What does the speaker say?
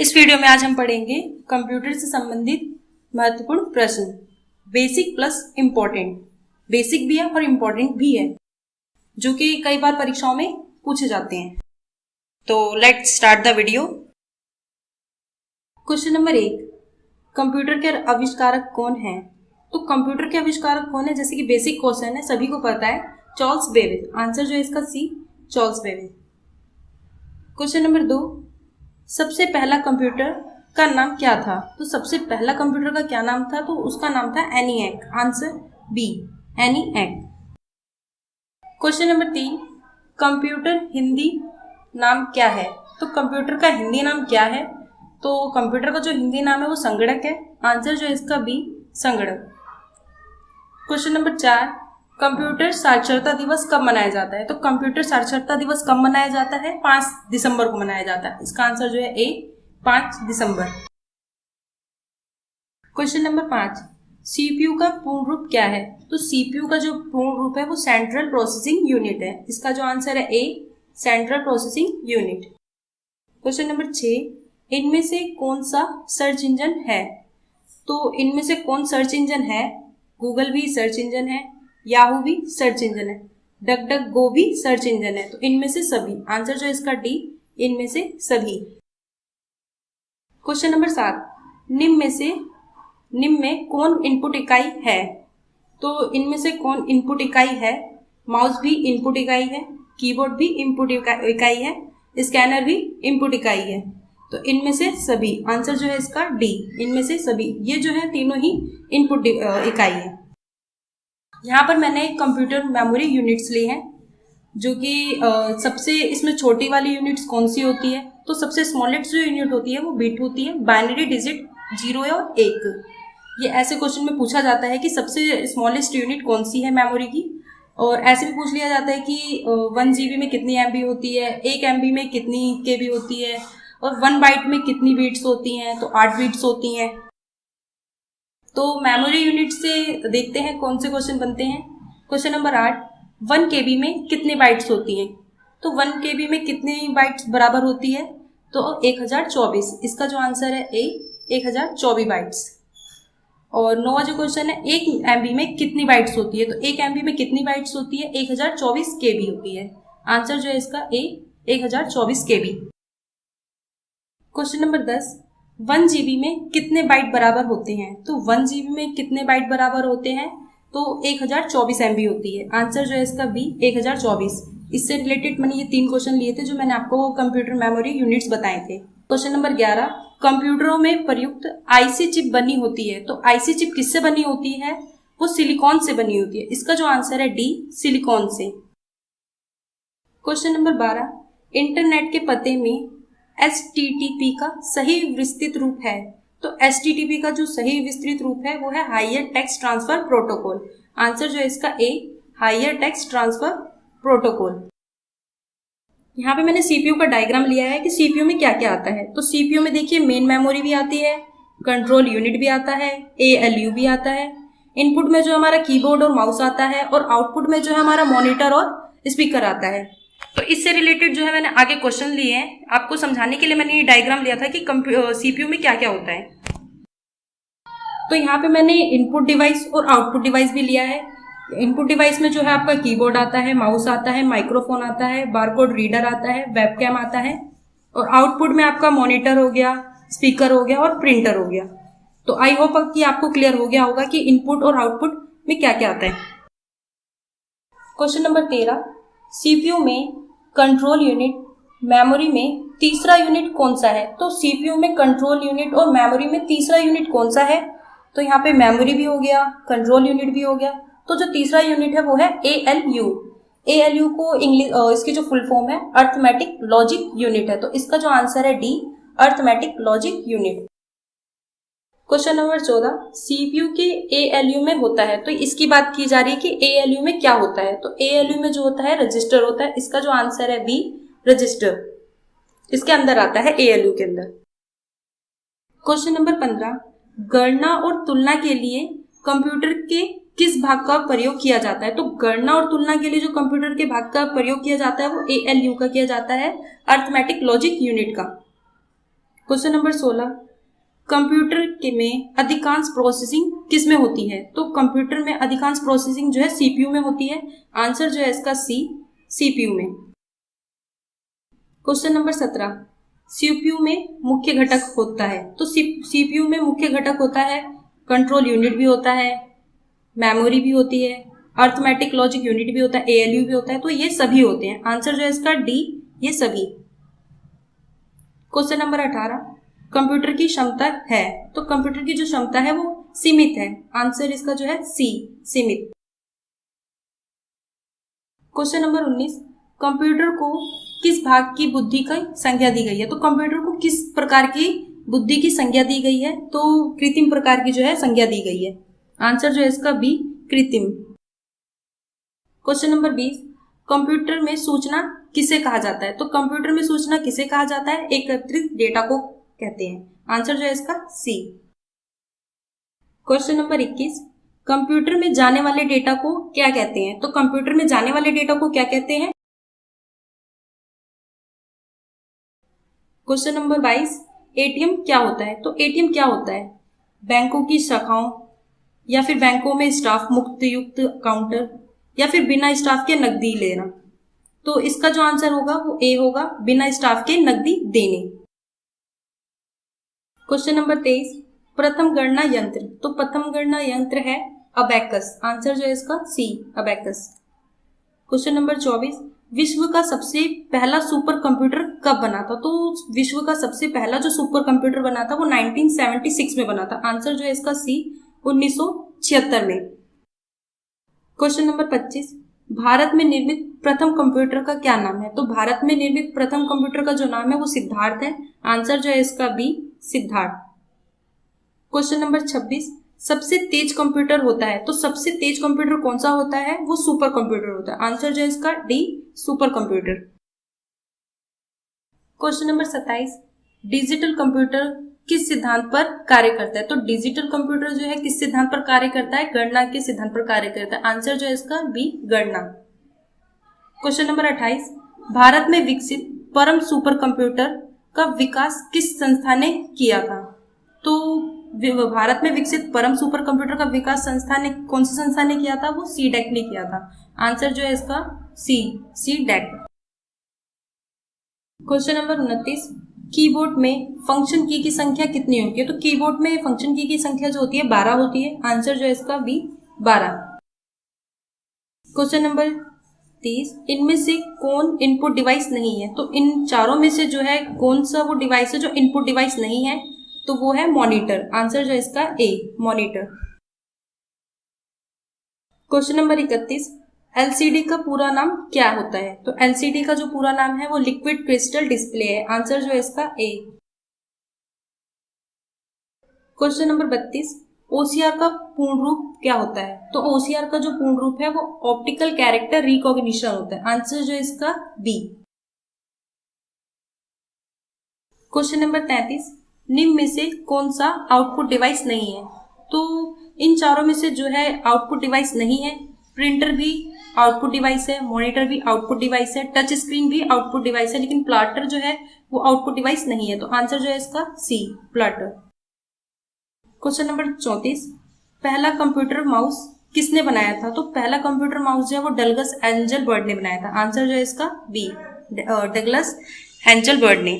इस वीडियो में आज हम पढ़ेंगे कंप्यूटर से संबंधित महत्वपूर्ण प्रश्न, बेसिक प्लस इम्पोर्टेंट। बेसिक भी है और इम्पोर्टेंट भी है, जो कि कई बार परीक्षाओं में पूछे जाते हैं। तो let's start the video. Question number 1, computer के आविष्कारक कौन है? तो कंप्यूटर के आविष्कारक कौन है, जैसे कि बेसिक क्वेश्चन है, सभी को पता है, चार्ल्स बेबेज। आंसर जो है इसका सी, चार्ल्स बेबेज। क्वेश्चन नंबर 2, सबसे पहला कंप्यूटर का नाम क्या था? तो सबसे पहला कंप्यूटर का क्या नाम था? तो उसका नाम था ENIAC. Answer B, ENIAC. Question number 3, computer Hindi नाम क्या है? तो कंप्यूटर का हिंदी नाम क्या है? तो कंप्यूटर का जो हिंदी नाम है वो संगणक है। आंसर जो है इसका बी, संगणक। क्वेश्चन नंबर 4, कंप्यूटर साक्षरता दिवस कब मनाया जाता है? तो कंप्यूटर साक्षरता दिवस कब मनाया जाता है? 5 दिसंबर को मनाया जाता है। इसका आंसर जो है ए, 5 दिसंबर। क्वेश्चन नंबर 5, सीपीयू का पूर्ण रूप क्या है? तो सीपीयू का जो पूर्ण रूप है वो सेंट्रल प्रोसेसिंग यूनिट है। इसका जो आंसर है A, central processing unit. Question number 6, इनमें से कौन सा सर्च इंजन है? तो इनमें से कौन सर्च इंजन है? गूगल भी सर्च इंजन है, याहू भी सर्च इंजन है, डक डक गो भी सर्च इंजन है। तो इनमें से सभी। आंसर जो है इसका डी, इनमें से सभी। क्वेश्चन नंबर 7, निम्न में कौन इनपुट इकाई है? तो इनमें से कौन इनपुट इकाई है? माउस भी इनपुट इकाई है, कीबोर्ड भी इनपुट इकाई है, स्कैनर भी इनपुट इकाई है। तो इनमें से सभी। आंसर जो है इसका डी, इनमें से सभी। ये जो है तीनों ही इनपुट इकाई है। यहाँ पर मैंने कंप्यूटर मेमोरी यूनिट्स ली हैं, जो कि सबसे इसमें छोटी वाली यूनिट्स कौन सी होती है? तो सबसे स्मॉलेस्ट जो यूनिट होती है वो बिट होती है, बाइनरी डिजिट 0 और 1। ये ऐसे क्वेश्चन में पूछा जाता है कि सबसे स्मॉलेस्ट यूनिट कौन सी है मेमोरी की। और ऐसे भी पूछ लिया जाता है कि 1 GB में कितनी MB होती है, 1 MB में कितनी KB होती है, और 1 बाइट में कितनी बीट्स होती हैं? तो 8 बीट्स होती हैं। तो मेमोरी यूनिट से देखते हैं कौन से क्वेश्चन बनते हैं। क्वेश्चन नंबर 8, 1 KB में कितने बाइट्स होती हैं? तो 1 KB में कितनी बाइट्स बराबर होती है? तो 1024। इसका जो आंसर है ए, 1024 बाइट्स। और 9वां जो क्वेश्चन है, 1 MB में कितनी बाइट्स होती है? तो 1 MB में कितनी बाइट्स होती है? 1024 KB होती है। आंसर जो है इसका ए, 1024 KB। क्वेश्चन नंबर 10, 1 GB में कितने बाइट बराबर होते हैं? तो 1 GB में कितने बाइट बराबर होते हैं? तो 1024 MB होती है। आंसर जो है इसका बी, 1024। इससे रिलेटेड मैंने ये 3 क्वेश्चन लिए थे जो मैंने आपको कंप्यूटर मेमोरी यूनिट्स बताए थे। क्वेश्चन नंबर 11, कंप्यूटरों में प्रयुक्त आईसी चिप बनी होती है। तो आईसी चिप किससे बनी होती है? वो सिलिकॉन से बनी होती है। इसका जो आंसर है डी, सिलिकॉन से। क्वेश्चन नंबर 12, इंटरनेट के पते में HTTP का सही विस्तृत रूप है। तो HTTP का जो सही विस्तृत रूप है वो है hyper text transfer protocol. Answer जो है इसका A, hyper text transfer protocol. यहाँ पे मैंने सीपीयू का डायग्राम लिया है कि सीपीयू में क्या क्या आता है। तो सीपीयू में देखिए मेन मेमोरी भी आती है, कंट्रोल यूनिट भी आता है, ALU भी आता है, इनपुट में जो हमारा कीबोर्ड और माउस आता है, और आउटपुट में जो है हमारा मॉनिटर और स्पीकर आता है। तो इससे रिलेटेड जो है मैंने आगे क्वेश्चन लिए हैं। आपको समझाने के लिए मैंने ये डायग्राम लिया था कि सीपीयू में क्या क्या होता है। तो यहाँ पे मैंने इनपुट डिवाइस और आउटपुट डिवाइस भी लिया है। इनपुट डिवाइस में जो है आपका कीबोर्ड आता है, माउस आता है, माइक्रोफोन आता है, बारकोड रीडर आता है, वेबकैम आता है, और आउटपुट में आपका मॉनिटर हो गया, स्पीकर हो गया और प्रिंटर हो गया। तो आई होप कि आपको क्लियर हो गया होगा कि इनपुट और आउटपुट में क्या क्या आता है। क्वेश्चन नंबर 13, सीपीयू में कंट्रोल यूनिट, मेमोरी में तीसरा यूनिट कौन सा है? तो सीपीयू में कंट्रोल यूनिट और मेमोरी में तीसरा यूनिट कौन सा है? तो यहाँ पे मेमोरी भी हो गया, कंट्रोल यूनिट भी हो गया, तो जो तीसरा यूनिट है वो है ALU। ALU को इंग्लिश इसकी जो फुल फॉर्म है अर्थमेटिक लॉजिक यूनिट है। तो इसका जो आंसर है D, arithmetic logic unit. Question number 14, CPU के ALU में होता है। तो इसकी बात की जा रही है कि ALU में क्या होता है। तो ALU में जो होता है रजिस्टर होता है। इसका जो आंसर है बी, रजिस्टर। इसके अंदर आता है ALU के अंदर। क्वेश्चन नंबर 15, गणना और तुलना के लिए कंप्यूटर के किस भाग का प्रयोग किया जाता है? तो गणना और तुलना के लिए जो कंप्यूटर के भाग का प्रयोग किया जाता है वो ALU का किया जाता है, अर्थमेटिक लॉजिक यूनिट का। क्वेश्चन नंबर 16, कंप्यूटर के में अधिकांश प्रोसेसिंग किस में होती है? तो कंप्यूटर में अधिकांश प्रोसेसिंग जो है सीपीयू में होती है। आंसर जो है इसका सी, सीपीयू में। क्वेश्चन नंबर 17, सीपीयू में मुख्य घटक होता है। तो सीपीयू में मुख्य घटक होता है, कंट्रोल यूनिट भी होता है, मेमोरी भी होती है, अर्थमेटिक लॉजिक यूनिट भी होता है, एएलयू भी होता है। तो ये सभी होते हैं। आंसर जो है इसका डी, ये सभी। क्वेश्चन नंबर 18, कंप्यूटर की क्षमता है। तो कंप्यूटर की जो क्षमता है वो सीमित है। आंसर इसका जो है सी, सीमित। क्वेश्चन नंबर 19, कंप्यूटर को किस भाग की बुद्धि की संज्ञा दी गई है? तो कंप्यूटर को किस प्रकार की बुद्धि की संज्ञा दी गई है? तो कृत्रिम प्रकार की जो है संज्ञा दी गई है। आंसर जो है इसका बी, कृत्रिम। क्वेश्चन नंबर 20, कंप्यूटर में सूचना किसे कहा जाता है? तो कंप्यूटर में सूचना किसे कहा जाता है? एकत्रित डेटा को कहते हैं। आंसर जो है इसका सी। क्वेश्चन नंबर 21, कंप्यूटर में जाने वाले डेटा को क्या कहते हैं? तो कंप्यूटर में जाने वाले डेटा को क्या कहते हैं? क्वेश्चन नंबर 22, एटीएम क्या होता है? तो एटीएम क्या होता है? बैंकों की शाखाओं, या फिर बैंकों में स्टाफ मुक्त युक्त काउंटर, या फिर बिना स्टाफ के नकदी लेना। तो इसका जो आंसर होगा वो ए होगा, बिना स्टाफ के नकदी देने। क्वेश्चन नंबर 23, प्रथम गणना यंत्र। तो प्रथम गणना यंत्र है अबैकस। आंसर जो है इसका सी, अबैकस। क्वेश्चन नंबर 24, विश्व का सबसे पहला सुपर कंप्यूटर कब बना था? तो विश्व का सबसे पहला जो सुपर कंप्यूटर बना था वो 1976 में बना था। आंसर जो है इसका सी, 1976 में। क्वेश्चन नंबर 25, भारत में निर्मित प्रथम कंप्यूटर का क्या नाम है? तो भारत में निर्मित प्रथम कंप्यूटर का जो नाम है वो सिद्धार्थ है। आंसर जो है इसका बी, सिद्धार्थ। क्वेश्चन नंबर 26, सबसे तेज कंप्यूटर होता है। तो सबसे तेज कंप्यूटर कौन सा होता है? वो सुपर कंप्यूटर होता है। आंसर जो है इसका D, super computer. Question number 27, digital computer किस सिद्धांत पर कार्य करता है? तो डिजिटल कंप्यूटर जो है किस सिद्धांत पर कार्य करता है? गणना के सिद्धांत पर कार्य करता है। आंसर जो है इसका बी, गणना। क्वेश्चन नंबर 28, भारत में विकसित परम सुपर कंप्यूटर का विकास किस संस्था ने किया था? तो भारत में विकसित परम सुपर कंप्यूटर का विकास संस्था ने, कौन सी संस्था ने किया था? वो सीडेक ने किया था। आंसर जो है इसका सी, सीडेक। क्वेश्चन नंबर 29, कीबोर्ड में फंक्शन की संख्या कितनी होती है? तो कीबोर्ड में फंक्शन की संख्या जो होती है 12 होती है। आंसर जो है इसका बी, 12। क्वेश्चन नंबर 30, इनमें से कौन इनपुट डिवाइस नहीं है? तो इन चारों में से जो है कौन सा वो डिवाइस है जो इनपुट डिवाइस नहीं है? तो वो है मॉनिटर। आंसर जो है इसका ए, मॉनिटर। क्वेश्चन नंबर 31, एलसीडी का पूरा नाम क्या होता है? तो एलसीडी का जो पूरा नाम है वो लिक्विड क्रिस्टल डिस्प्ले है। आंसर जो है इसका ए। क्वेश्चन नंबर 32, ओसीआर का पूर्ण रूप क्या होता है? तो ओसीआर का जो पूर्ण रूप है वो ऑप्टिकल कैरेक्टर रिकॉग्निशन होता है। आंसर जो है इसका बी। क्वेश्चन नंबर 33, निम्न में से कौन सा आउटपुट डिवाइस नहीं है? तो इन चारों में से जो है आउटपुट डिवाइस नहीं है। प्रिंटर भी आउटपुट डिवाइस है, मॉनिटर भी आउटपुट डिवाइस है, टच स्क्रीन भी आउटपुट डिवाइस है, लेकिन प्लॉटर जो है वो आउटपुट डिवाइस नहीं है। तो आंसर जो है इसका सी, प्लॉटर। क्वेश्चन नंबर 34, पहला कंप्यूटर माउस किसने बनाया था? तो पहला कंप्यूटर माउस जो है वो डगलस एंजलबर्ट ने बनाया था। आंसर जो है इसका बी, डगलस एंजलबर्ट ने।